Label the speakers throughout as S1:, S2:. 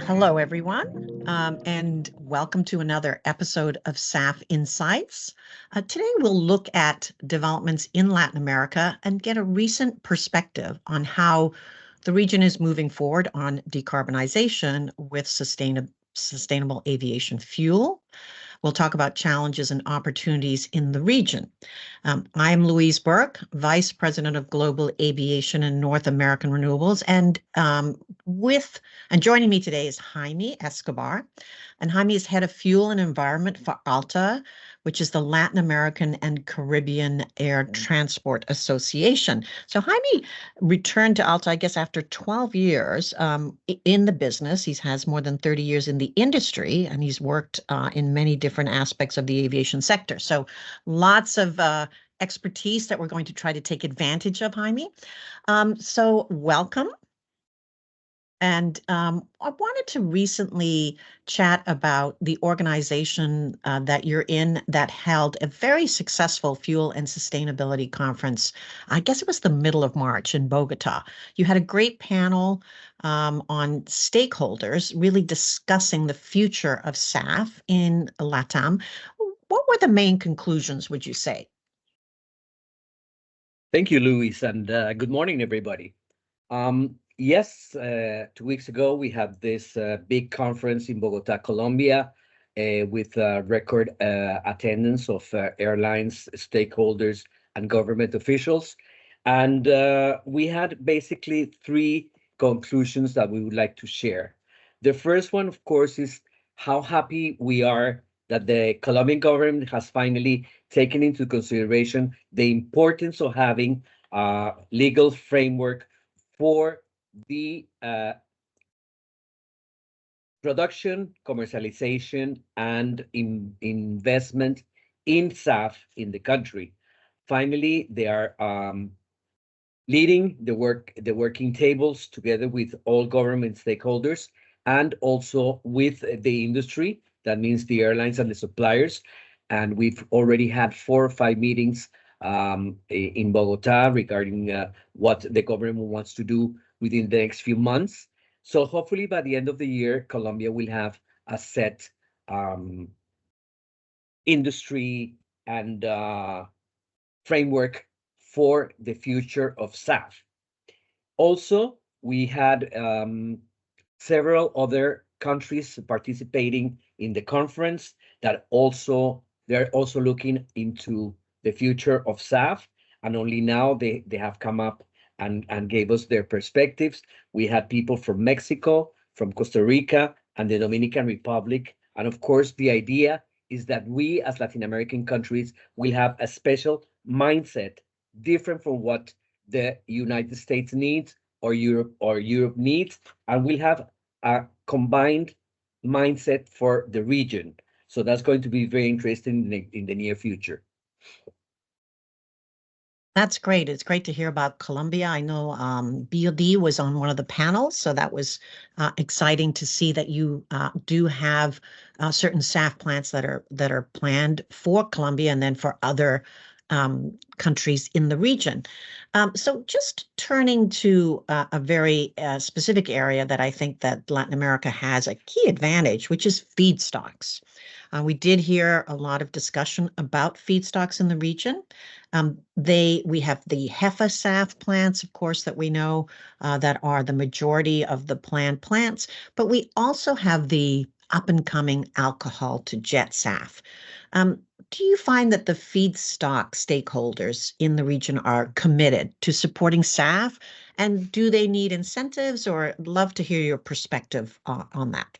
S1: Hello, everyone, and welcome to another episode of SAF Insights. Today, we'll look at developments in Latin America and get a recent perspective on how the region is moving forward on decarbonization with sustainable aviation fuel. We'll talk about challenges and opportunities in the region. I'm Louise Burke, Vice President of Global Aviation and North American Renewables, and joining me today is Jamie Escobar. And Jaime is Head of Fuel and Environment for ALTA, which is the Latin American and Caribbean Air Transport Association. So Jaime returned to ALTA, I guess, after 12 years in the business. He has more than 30 years in the industry, and he's worked in many different aspects of the aviation sector. So lots of expertise that we're going to try to take advantage of, Jaime. So welcome. And I wanted to recently chat about the organization that you're in that held a very successful fuel and sustainability conference. I guess it was the middle of March in Bogota. You had a great panel on stakeholders really discussing the future of SAF in LATAM. What were the main conclusions, would you say?
S2: Thank you, Louise, and good morning, everybody. Yes, 2 weeks ago, we had this big conference in Bogota, Colombia, with record attendance of airlines, stakeholders, and government officials. And we had basically three conclusions that we would like to share. The first one, of course, is how happy we are that the Colombian government has finally taken into consideration the importance of having a legal framework for the production, commercialization, and investment in SAF in the country. Finally, they are leading the working tables together with all government stakeholders and also with the industry. That means the airlines and the suppliers. And we've already had 4 or 5 meetings in Bogota regarding what the government wants to do within the next few months. So hopefully by the end of the year, Colombia will have a set industry and framework for the future of SAF. Also, we had several other countries participating in the conference that they're also looking into the future of SAF, and only now they have come up and gave us their perspectives. We had people from Mexico, from Costa Rica, and the Dominican Republic. And of course, the idea is that we as Latin American countries will have a special mindset different from what the United States needs or Europe needs, and we'll have a combined mindset for the region. So that's going to be very interesting in the near future.
S1: That's great. It's great to hear about Colombia. I know BOD was on one of the panels, so that was exciting to see that you do have certain SAF plants that are planned for Colombia and then for other countries in the region. So just turning to a very specific area that I think that Latin America has a key advantage, which is feedstocks. We did hear a lot of discussion about feedstocks in the region. We have the HEFA SAF plants, of course, that we know that are the majority of the planned plants, but we also have the up-and-coming alcohol to jet SAF. Do you find that the feedstock stakeholders in the region are committed to supporting SAF, and do they need incentives, or I'd love to hear your perspective on that?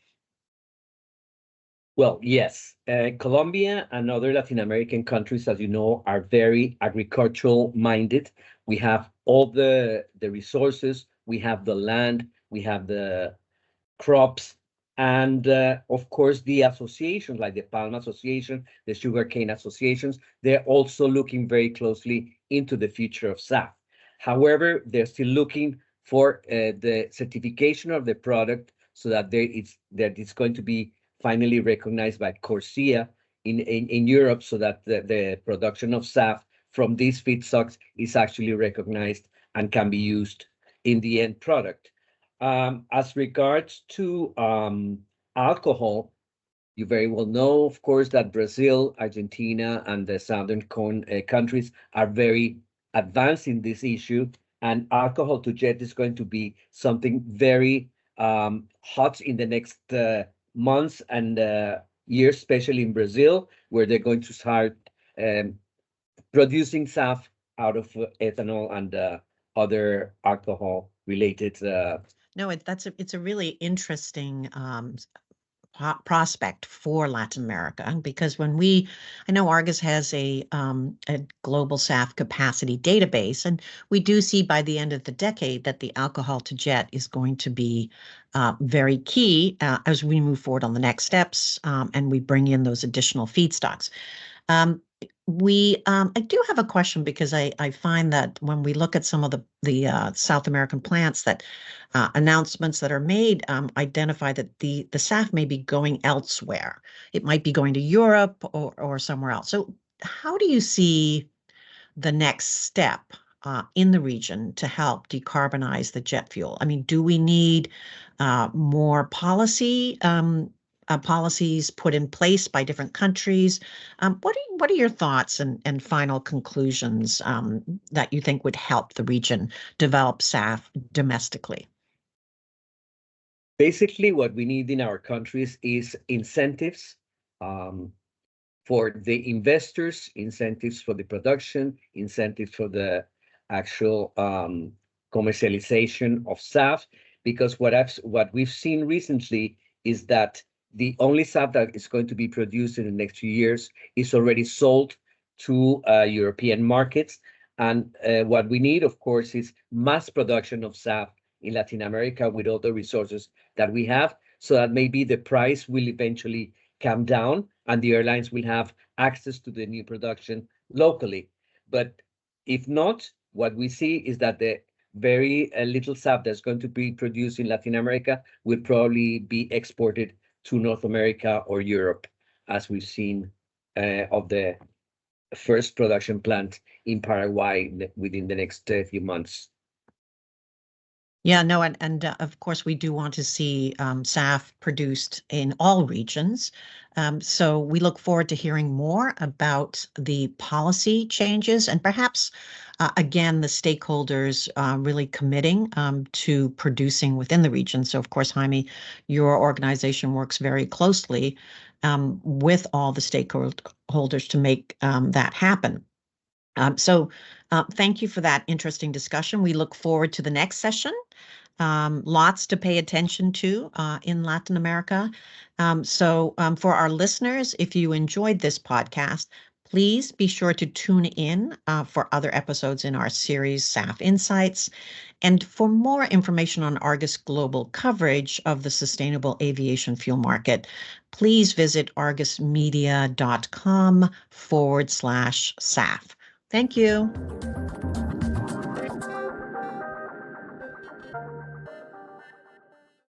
S2: Well, yes, Colombia and other Latin American countries, as you know, are very agricultural minded. We have all the resources, we have the land, we have the crops, and of course, the associations like the Palm Association, the Sugarcane Associations, they're also looking very closely into the future of SAF. However, they're still looking for the certification of the product so that it's going to be finally recognized by Corsia in Europe, so that the production of SAF from these feedstocks is actually recognized and can be used in the end product. As regards to alcohol, you very well know, of course, that Brazil, Argentina, and the southern countries are very advanced in this issue, and alcohol to jet is going to be something very hot in the next months and years, especially in Brazil, where they're going to start producing SAF out of ethanol and other alcohol-related.
S1: No, it's a really interesting prospect for Latin America because I know Argus has a global SAF capacity database, and we do see by the end of the decade that the alcohol to jet is going to be very key as we move forward on the next steps and we bring in those additional feedstocks. I do have a question because I find that when we look at some of the South American plants that announcements that are made identify that the SAF may be going elsewhere. It might be going to Europe or somewhere else. So how do you see the next step in the region to help decarbonize the jet fuel? I mean, do we need more policies put in place by different countries? What are your thoughts and final conclusions that you think would help the region develop SAF domestically?
S2: Basically, what we need in our countries is incentives for the investors, incentives for the production, incentives for the actual commercialization of SAF, because what we've seen recently is that the only SAF that is going to be produced in the next few years is already sold to European markets. And what we need, of course, is mass production of SAF in Latin America with all the resources that we have, so that maybe the price will eventually come down and the airlines will have access to the new production locally. But if not, what we see is that the very little SAF that's going to be produced in Latin America will probably be exported to North America or Europe, as we've seen of the first production plant in Paraguay within the next few months.
S1: Yeah, no, and of course we do want to see SAF produced in all regions. So we look forward to hearing more about the policy changes and perhaps, again, the stakeholders really committing to producing within the region. So of course, Jaime, your organization works very closely with all the stakeholders to make that happen. So thank you for that interesting discussion. We look forward to the next session. Lots to pay attention to in Latin America. So for our listeners, if you enjoyed this podcast, please be sure to tune in for other episodes in our series, SAF Insights. And for more information on Argus Global coverage of the sustainable aviation fuel market, please visit argusmedia.com/SAF. Thank you.